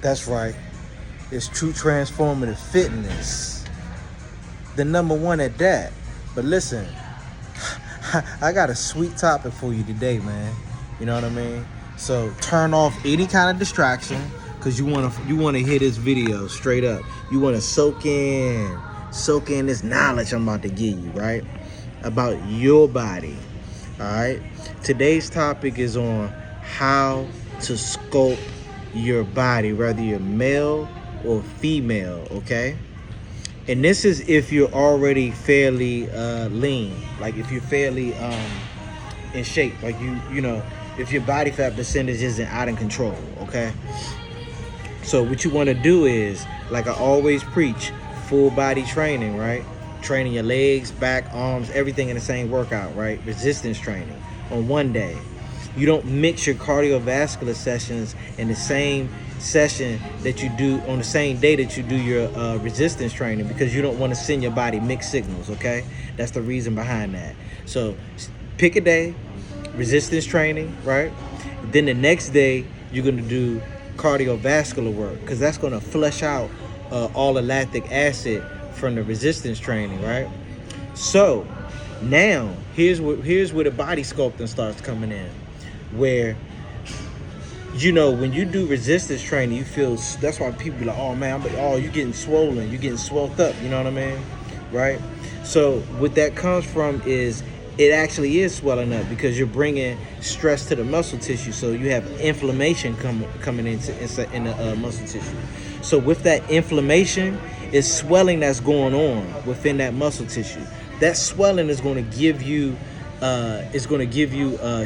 That's right. It's True Transformative Fitness. The #1 at that. But listen, I got a sweet topic for you today, man. You know what I mean? So turn off any kind of distraction, because you wanna hear this video straight up. You wanna soak in this knowledge I'm about to give you, right? About your body. Alright? Today's topic is on how to sculpt your body, whether you're male or female, okay? And this is if you're already fairly lean, like if you're fairly in shape, like you know, if your body fat percentage isn't out of control, okay? So what you want to do is, like I always preach, full body training, right? Training your legs, back, arms, everything in the same workout, right? Resistance training on one day. You don't mix your cardiovascular sessions in the same session that you do on the same day that you do your resistance training, because you don't want to send your body mixed signals, okay? That's the reason behind that. So pick a day, resistance training, right? Then the next day, you're going to do cardiovascular work, because that's going to flush out all the lactic acid from the resistance training, right? So now here's where the body sculpting starts coming in, where, you know, when you do resistance training, you feel, that's why people be like, oh man, you're getting swollen, you're getting swelled up, you know what I mean, right? So what that comes from is, it actually is swelling up because you're bringing stress to the muscle tissue. So you have inflammation coming in the muscle tissue. So with that inflammation, is swelling that's going on within that muscle tissue. That swelling is going to give you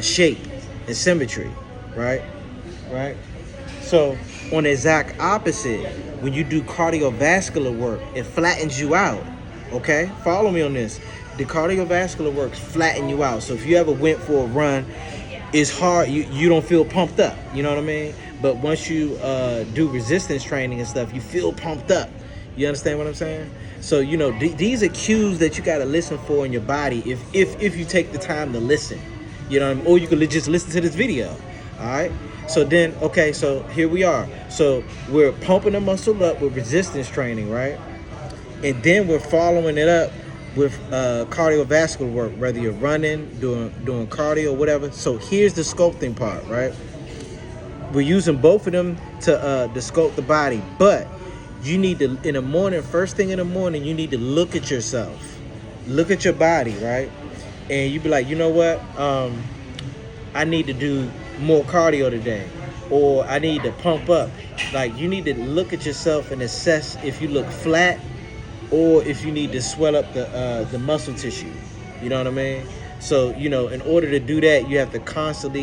shape and symmetry, right? So on the exact opposite, when you do cardiovascular work, it flattens you out. Okay, follow me on this. The cardiovascular works flatten you out. So if you ever went for a run, it's hard. You don't feel pumped up. You know what I mean? But once you do resistance training and stuff, you feel pumped up. You understand what I'm saying? So, you know, these are cues that you got to listen for in your body if you take the time to listen. You know what I mean? Or you could just listen to this video. All right? So then, okay, so here we are. So we're pumping the muscle up with resistance training, right? And then we're following it up with cardiovascular work, whether you're running, doing cardio, whatever. So here's the sculpting part, right? We're using both of them to sculpt the body, but you need to, in the morning, first thing in the morning, you need to look at yourself, look at your body, right? And you be like, you know what? I need to do more cardio today, or I need to pump up. Like, you need to look at yourself and assess if you look flat or if you need to swell up the muscle tissue. You know what I mean? So, you know, in order to do that, you have to constantly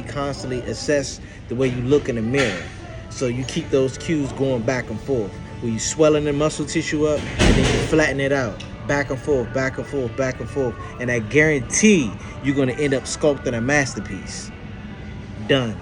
assess the way you look in the mirror. So you keep those cues going back and forth, where you swelling the muscle tissue up and then you flatten it out, back and forth, back and forth, back and forth. And I guarantee you're going to end up sculpting a masterpiece. Done.